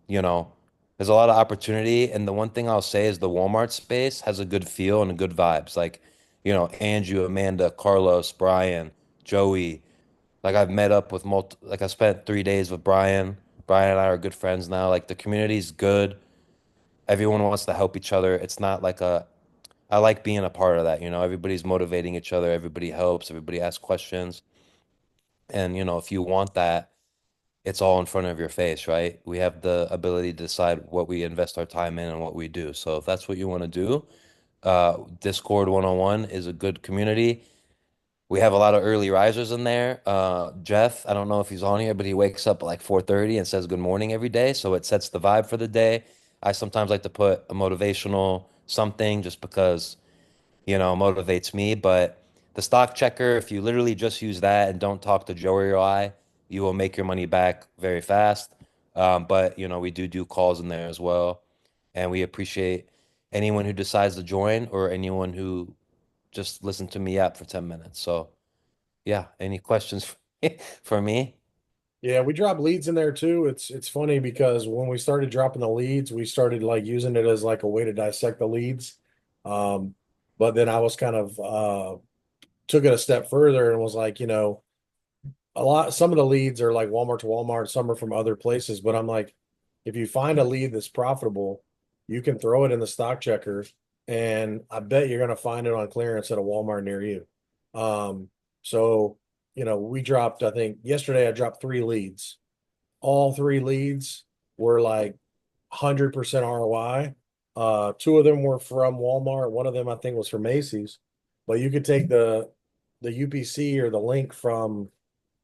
Speaker 4: you know, there's a lot of opportunity. And the one thing I'll say is the Walmart space has a good feel and good vibes. Like, Andrew, Amanda, Carlos, Brian, Joey. Like I've met up with like I spent 3 days with Brian. Brian and I are good friends now. Like the community's good. Everyone wants to help each other. It's not like I like being a part of that, everybody's motivating each other, everybody helps, everybody asks questions. And, if you want that, it's all in front of your face, right? We have the ability to decide what we invest our time in and what we do. So if that's what you want to do, Discord 101 is a good community. We have a lot of early risers in there. Jeff, I don't know if he's on here, but he wakes up at like 4:30 and says good morning every day. So it sets the vibe for the day. I sometimes like to put a motivational something just because motivates me. But the stock checker, if you literally just use that and don't talk to Joey or I, you will make your money back very fast. But we do calls in there as well, and we appreciate anyone who decides to join or anyone who just listen to me out for 10 minutes. So yeah, any questions for me?
Speaker 2: Yeah, we drop leads in there too. It's funny because when we started dropping the leads, we started like using it as like a way to dissect the leads. Um, but then I was kind of took it a step further and was like, some of the leads are like Walmart to Walmart, some are from other places, but I'm like, if you find a lead that's profitable, you can throw it in the stock checker, and I bet you're gonna find it on clearance at a Walmart near you. So we dropped, I think yesterday I dropped 3 leads. All 3 leads were like 100% ROI. 2 of them were from Walmart. One of them I think was from Macy's. But you could take the UPC or the link from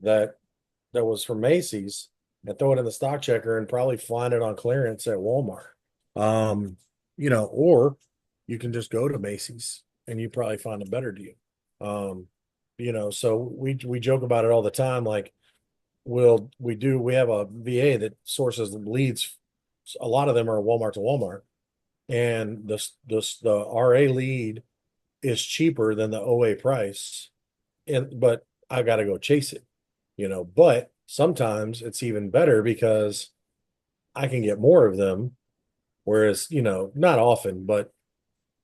Speaker 2: that that was from Macy's and throw it in the stock checker and probably find it on clearance at Walmart. Um, or you can just go to Macy's and you probably find a better deal. Um, so we joke about it all the time. Like we have a VA that sources leads. A lot of them are Walmart to Walmart, and the RA lead is cheaper than the OA price, but I got to go chase it, But sometimes it's even better because I can get more of them. Whereas, not often, but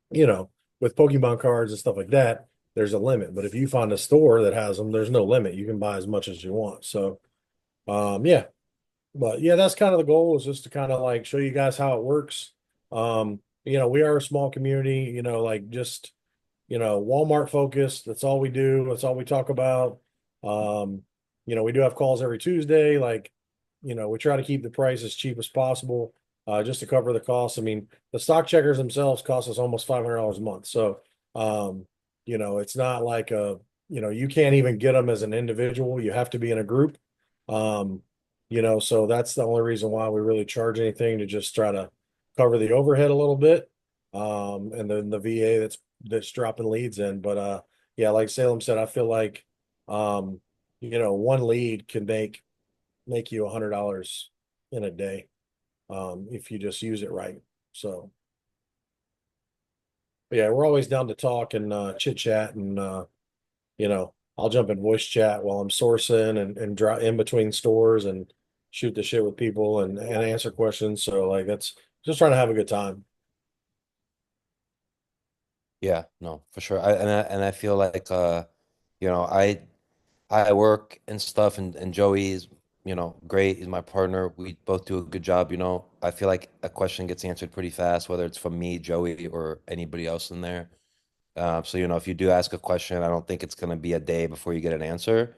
Speaker 2: with Pokemon cards and stuff like that, there's a limit. But if you find a store that has them, there's no limit. You can buy as much as you want. So, yeah, but yeah, that's kind of the goal, is just to kind of like show you guys how it works. We are a small community, like just, Walmart focused. That's all we do. That's all we talk about. Um, we do have calls every Tuesday. Like, we try to keep the price as cheap as possible, just to cover the costs. I mean, the stock checkers themselves cost us almost $500 a month. So, it's not like you can't even get them as an individual. You have to be in a group. Um, so that's the only reason why we really charge anything, to just try to cover the overhead a little bit. And then the VA that's dropping leads in. But yeah, like Salem said, I feel like one lead can make you $100 in a day, if you just use it right. So, but yeah, we're always down to talk and chit chat, and I'll jump in voice chat while I'm sourcing and drop in between stores and shoot the shit with people and answer questions. So like that's just trying to have a good time.
Speaker 4: Yeah, no, for sure. And I feel like you know, I work and stuff, and Joey is, great. He's my partner. We both do a good job, I feel like a question gets answered pretty fast, whether it's from me, Joey, or anybody else in there. So, if you do ask a question, I don't think it's going to be a day before you get an answer.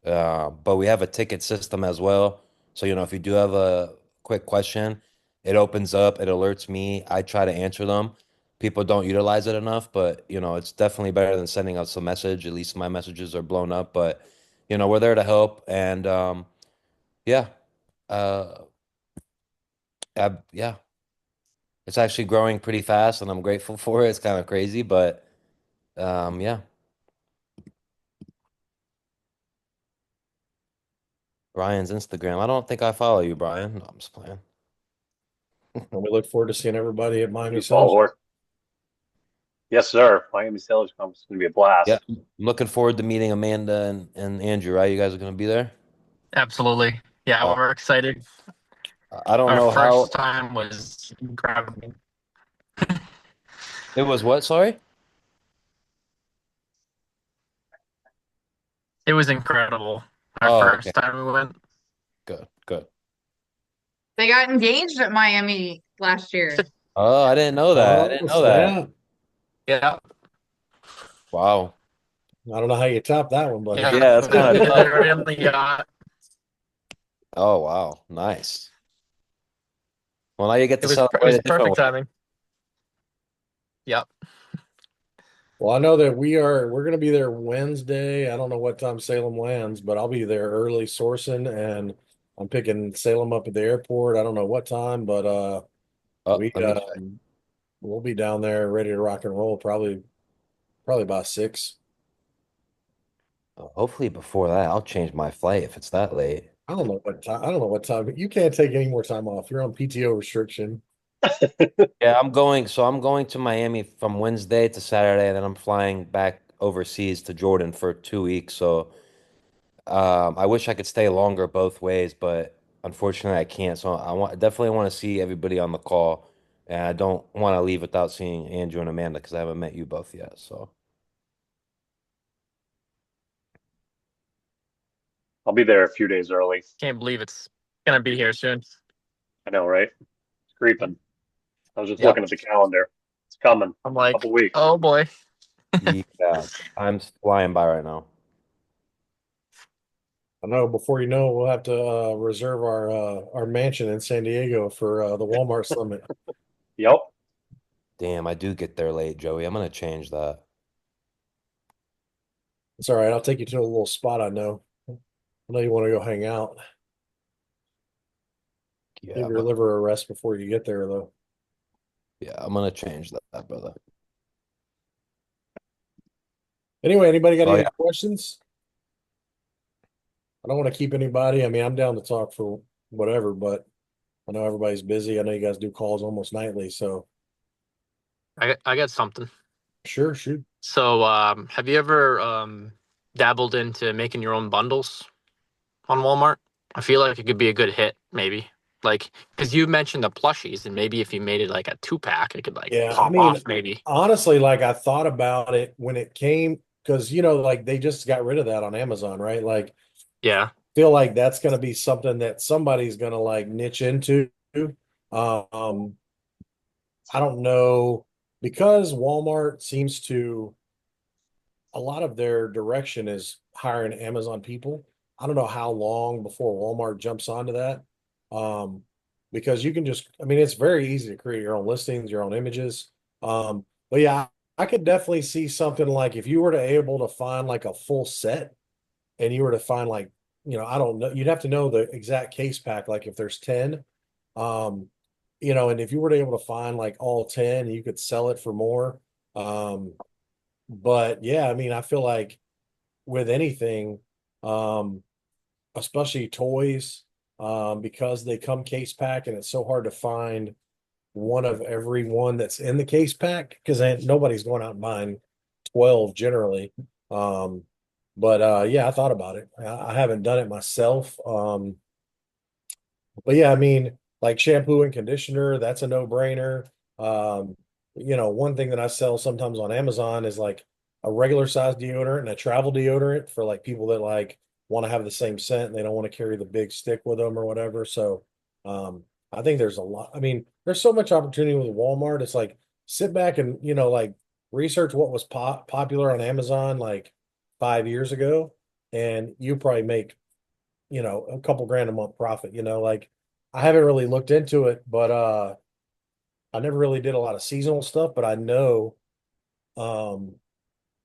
Speaker 4: But we have a ticket system as well. So, if you do have a quick question, it opens up, it alerts me. I try to answer them. People don't utilize it enough, but it's definitely better than sending out some message. At least my messages are blown up, but we're there to help. And yeah, uh, yeah, it's actually growing pretty fast, and I'm grateful for it. It's kind of crazy, but yeah. Brian's Instagram. I don't think I follow you, Brian. No, I'm just playing.
Speaker 2: And we look forward to seeing everybody at Miami
Speaker 1: New
Speaker 2: Sales.
Speaker 1: follower. Yes, sir. Miami Sales Conference is going to be a
Speaker 4: Yeah,
Speaker 1: blast.
Speaker 4: I'm looking forward to meeting Amanda and Andrew, right? You guys are going to be there?
Speaker 5: Absolutely. Yeah,
Speaker 4: Uh,
Speaker 5: we're excited.
Speaker 4: I don't
Speaker 5: Our
Speaker 4: know
Speaker 5: first
Speaker 4: how
Speaker 5: time was incredible.
Speaker 4: it was what? Sorry?
Speaker 5: It was incredible. Our
Speaker 4: Oh, okay.
Speaker 5: first time we went.
Speaker 4: Good, good.
Speaker 6: They got engaged at Miami last year.
Speaker 4: Oh, I didn't know that. I
Speaker 2: Oh,
Speaker 4: didn't know that.
Speaker 2: snap.
Speaker 5: Yeah,
Speaker 4: Wow.
Speaker 2: I don't know how you top that one, buddy.
Speaker 5: yeah.
Speaker 4: Yeah, that's kind of tough.
Speaker 5: Right on the yacht.
Speaker 4: Oh, wow. Nice. Well, now you get
Speaker 5: It
Speaker 4: to
Speaker 5: was
Speaker 4: celebrate a different
Speaker 5: perfect
Speaker 4: way.
Speaker 5: timing. Yep.
Speaker 2: Well, I know that we're going to be there Wednesday. I don't know what time Salem lands, but I'll be there early sourcing, and I'm picking Salem up at the airport. I don't know what time, but
Speaker 4: Oh,
Speaker 2: we
Speaker 4: let me check.
Speaker 2: we'll be down there ready to rock and roll probably by 6.
Speaker 4: Hopefully before that, I'll change my flight if it's that late.
Speaker 2: I don't know what time. I don't know what time. You can't take any more time off. You're on PTO restriction.
Speaker 4: Yeah, I'm going to Miami from Wednesday to Saturday, and then I'm flying back overseas to Jordan for 2 weeks. So I wish I could stay longer both ways, but unfortunately I can't. So definitely want to see everybody on the call, and I don't want to leave without seeing Andrew and Amanda because I haven't met you both yet. So
Speaker 1: I'll be there a few days early.
Speaker 5: Can't believe it's gonna be here soon.
Speaker 1: I know, right? It's creeping. I was just
Speaker 5: Yep.
Speaker 1: looking at the calendar. It's coming.
Speaker 5: I'm
Speaker 1: A
Speaker 5: like,
Speaker 1: couple weeks.
Speaker 5: oh boy.
Speaker 4: yeah, time's flying by right now.
Speaker 2: I know. Before you know, we'll have to reserve our mansion in San Diego for the Walmart Summit.
Speaker 1: Yep.
Speaker 4: Damn, I do get there late, Joey. I'm gonna change that.
Speaker 2: It's all right. I'll take you to a little spot I know. I know you want to go hang out.
Speaker 4: Yeah,
Speaker 2: Give your liver a rest before you get there, though.
Speaker 4: yeah, I'm gonna change that, brother.
Speaker 2: Anyway, anybody got
Speaker 4: Oh
Speaker 2: any
Speaker 4: yeah,
Speaker 2: questions? I don't want to keep anybody. I mean, I'm down to talk for whatever, but I know everybody's busy. I know you guys do calls almost nightly, so
Speaker 5: I got something.
Speaker 2: sure, shoot.
Speaker 5: So, have you ever dabbled into making your own bundles on Walmart? I feel like it could be a good hit, maybe. Like, because you mentioned the plushies, and maybe if you made it like a 2-pack, it could like
Speaker 2: Yeah, I
Speaker 5: pop
Speaker 2: mean,
Speaker 5: off, maybe.
Speaker 2: honestly, like I thought about it when it came because like they just got rid of that on Amazon, right? Like,
Speaker 5: Yeah.
Speaker 2: feel like that's going to be something that somebody's going to like niche into. Um, I don't know because Walmart seems to a lot of their direction is hiring Amazon people. I don't know how long before Walmart jumps onto that. Um, because you can just, I mean, it's very easy to create your own listings, your own images. But yeah, I could definitely see something like if you were to able to find like a full set and you were to find like, I don't know, you'd have to know the exact case pack, like if there's 10, um, and if you were to able to find like all 10, you could sell it for more. Um, but yeah, I mean, I feel like with anything, especially toys, because they come case pack and it's so hard to find one of every one that's in the case pack because nobody's going out and buying 12 generally. But yeah, I thought about it. I haven't done it myself. But yeah, I mean, like shampoo and conditioner, that's a no-brainer. Um, one thing that I sell sometimes on Amazon is like a regular size deodorant and a travel deodorant for like people that like want to have the same scent and they don't want to carry the big stick with them or whatever. So I think there's a lot. I mean, there's so much opportunity with Walmart. It's like sit back and like research what was popular on Amazon like 5 years ago, and you probably make a couple grand a month profit, like I haven't really looked into it, but I never really did a lot of seasonal stuff, but I know um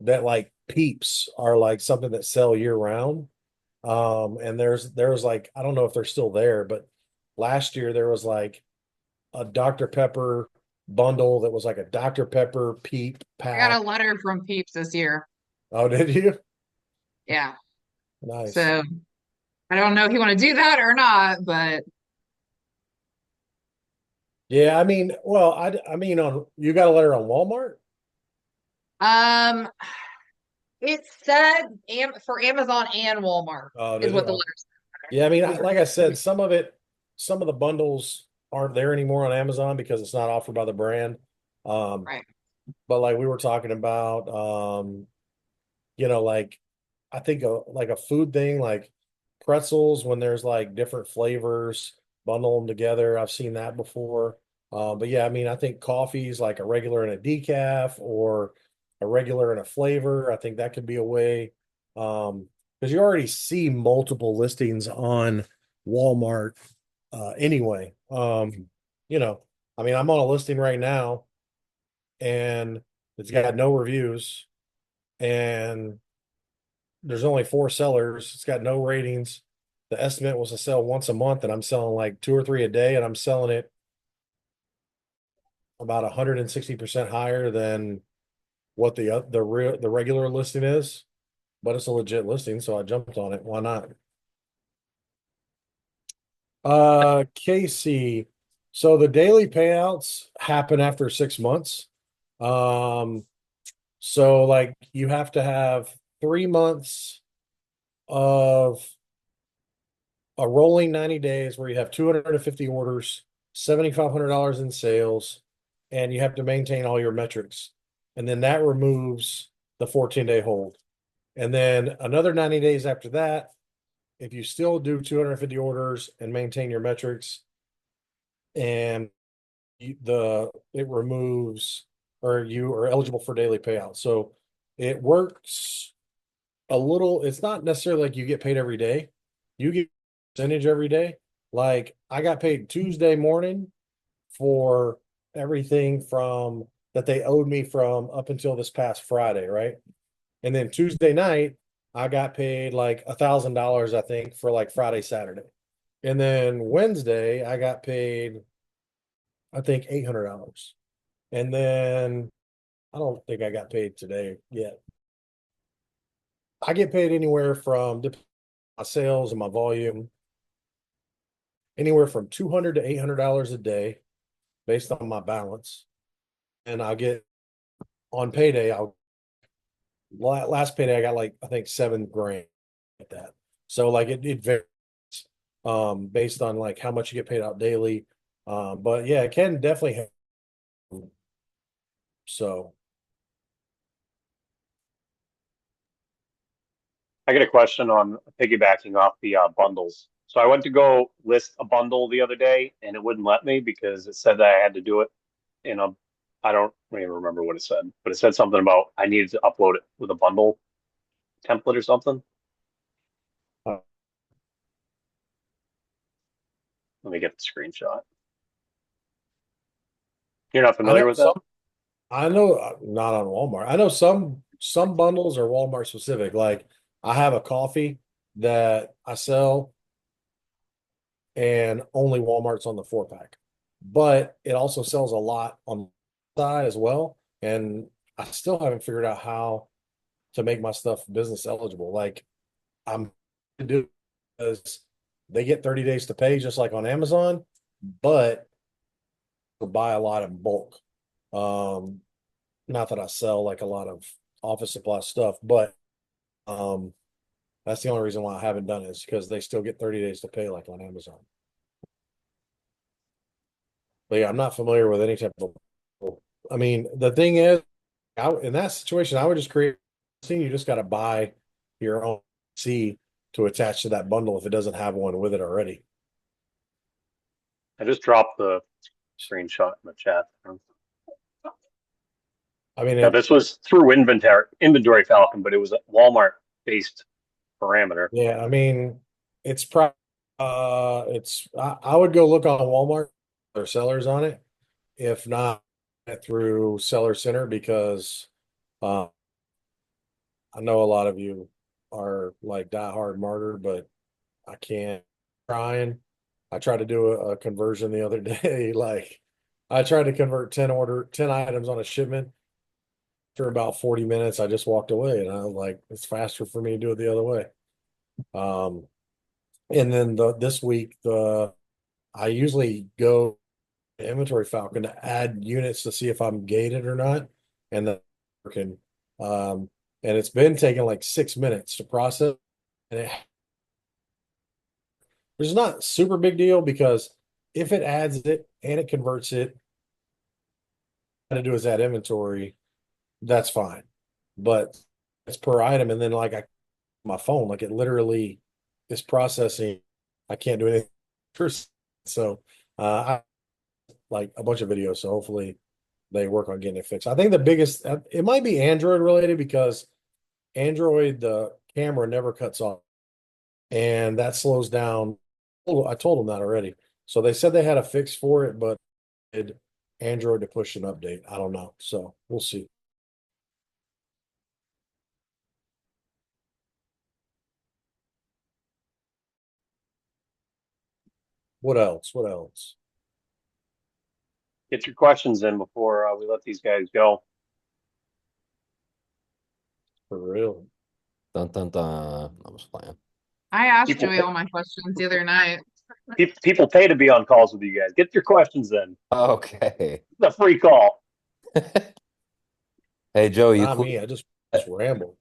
Speaker 2: that like Peeps are like something that sell year round. And there's like I don't know if they're still there, but last year there was like a Dr. Pepper bundle that was like a Dr. Pepper Peep
Speaker 6: I got
Speaker 2: pack.
Speaker 6: a letter from Peeps this year.
Speaker 2: Oh, did you?
Speaker 6: Yeah.
Speaker 2: Nice.
Speaker 6: So I don't know if you want to do that or not, but
Speaker 2: Yeah, I mean, well, I mean on you got a letter on Walmart?
Speaker 6: um it said for Amazon and Walmart
Speaker 2: Oh,
Speaker 6: is
Speaker 2: did
Speaker 6: what
Speaker 2: it?
Speaker 6: the
Speaker 2: Oh.
Speaker 6: letter
Speaker 2: Yeah, I mean,
Speaker 6: said.
Speaker 2: like I said, some of the bundles aren't there anymore on Amazon because it's not offered by the brand. Um,
Speaker 6: Right.
Speaker 2: but like we were talking about, like I think like a food thing, like pretzels when there's like different flavors, bundle them together. I've seen that before. But yeah, I mean, I think coffees like a regular and a decaf or a regular and a flavor. I think that could be a way. Because you already see multiple listings on Walmart anyway. I mean, I'm on a listing right now and it's got no reviews and there's only 4 sellers. It's got no ratings. The estimate was to sell once a month, and I'm selling like 2 or 3 a day, and I'm selling it about 160% higher than what the regular listing is. But it's a legit listing, so I jumped on it. Why not? Casey. So the daily payouts happen after 6 months. Um, so like you have to have 3 months of a rolling 90 days where you have 250 orders, $7,500 in sales, and you have to maintain all your metrics. And then that removes the 14-day hold. And then another 90 days after that, if you still do 250 orders and maintain your metrics, and it removes or you are eligible for daily payout. So it works a little, it's not necessarily like you get paid every day. You get percentage every day. Like I got paid Tuesday morning for everything from that they owed me from up until this past Friday, right? And then Tuesday night, I got paid like $1,000, I think, for like Friday, Saturday. And then Wednesday, I got paid, I think, $800. And then I don't think I got paid today yet. I get paid anywhere from my sales and my volume, anywhere from $200 to $800 a day based on my balance. And I get on payday, I'll last payday I got like I think 7 grand like that. So like it varies based on like how much you get paid out daily. But yeah, it can definitely so
Speaker 1: I get a question on piggybacking off the bundles. So I went to go list a bundle the other day and it wouldn't let me because it said that I had to do it in a, I don't even remember what it said, but it said something about I needed to upload it with a bundle template or something.
Speaker 2: uh,
Speaker 1: Let me get the screenshot. You're not
Speaker 2: I know
Speaker 1: familiar with that?
Speaker 2: some I know not on Walmart. I know some bundles are Walmart specific. Like I have a coffee that I sell and only Walmart's on the 4 pack. But it also sells a lot on the side as well. And I still haven't figured out how to make my stuff business eligible. Like I'm to do is they get 30 days to pay, just like on Amazon, but to buy a lot in bulk. Not that I sell like a lot of office supply stuff, but that's the only reason why I haven't done it, is because they still get 30 days to pay like on Amazon. But yeah, I'm not familiar with any type of. I mean, the thing is, in that situation, I would just create. You just got to buy your own C to attach to that bundle if it doesn't have one with it already.
Speaker 1: I just dropped the screenshot in the chat.
Speaker 2: I mean,
Speaker 1: Yeah, this was through Inventory Falcon, but it was a Walmart based parameter.
Speaker 2: yeah, I mean, it's I would go look on Walmart or sellers on it, if not through Seller Center, because I know a lot of you are like diehard martyr, but I can't. Trying. I tried to do a conversion the other day. Like, I tried to convert 10 items on a shipment. After about 40 minutes, I just walked away, and I was like, it's faster for me to do it the other way. And then this week, I usually go to Inventory Falcon to add units to see if I'm gated or not, and then working. And it's been taking like 6 minutes to process, and it's not super big deal, because if it adds it and it converts it, to do is add inventory, that's fine. But it's per item, and then like my phone, like it literally is processing. I can't do anything. So I like a bunch of videos. So hopefully they work on getting it fixed. I think the biggest, it might be Android related, because Android, the camera never cuts off, and that slows down. I told them that already. So they said they had a fix for it, but Android to push an update. I don't know. So we'll see. What else? What else?
Speaker 1: Get your questions in before we let these guys go.
Speaker 2: For real.
Speaker 4: Dun dun dun. I was playing.
Speaker 6: I asked
Speaker 1: People
Speaker 6: Joey all my questions the other night.
Speaker 1: people pay to be on calls with you guys. Get your questions in.
Speaker 4: Okay.
Speaker 1: The free call.
Speaker 4: Hey Joe, you
Speaker 2: Not
Speaker 4: cool?
Speaker 2: me. I just ramble.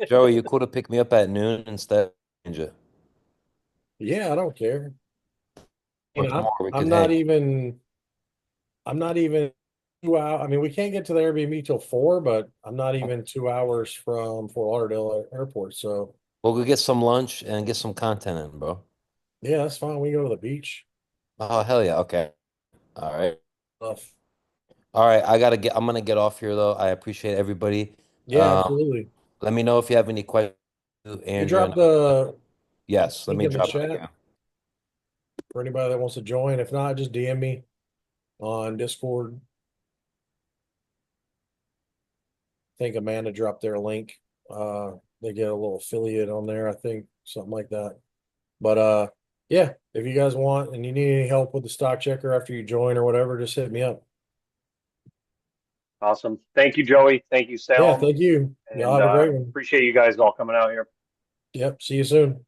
Speaker 4: Joey, you cool to pick me up at noon instead?
Speaker 2: Yeah, I don't care.
Speaker 4: Or
Speaker 2: You know,
Speaker 4: tomorrow we
Speaker 2: I'm
Speaker 4: could
Speaker 2: not
Speaker 4: hang.
Speaker 2: even. I'm not even 2 hours. I mean, we can't get to the Airbnb till 4, but I'm not even 2 hours from Fort Lauderdale Airport. So
Speaker 4: We'll go get some lunch and get some content in, bro.
Speaker 2: yeah, that's fine. We can go to the beach.
Speaker 4: Oh hell yeah. Okay. All right.
Speaker 2: Stuff.
Speaker 4: All right. I'm gonna get off here though. I appreciate everybody.
Speaker 2: Yeah,
Speaker 4: Um,
Speaker 2: absolutely.
Speaker 4: let me know if you have any questions,
Speaker 2: You
Speaker 4: Andrew.
Speaker 2: drop the
Speaker 4: Yes, let
Speaker 2: link
Speaker 4: me
Speaker 2: in the
Speaker 4: drop it
Speaker 2: chat
Speaker 4: again.
Speaker 2: for anybody that wants to join. If not, just DM me on Discord. I think Amanda dropped their link. They get a little affiliate on there, I think, something like that. But yeah, if you guys want and you need any help with the stock checker after you join or whatever, just hit me up.
Speaker 1: Awesome. Thank you, Joey. Thank you,
Speaker 2: Yeah,
Speaker 1: Salem.
Speaker 2: thank you. Y'all
Speaker 1: And
Speaker 2: have a great one.
Speaker 1: appreciate you guys all coming out here.
Speaker 2: Yep. See you soon.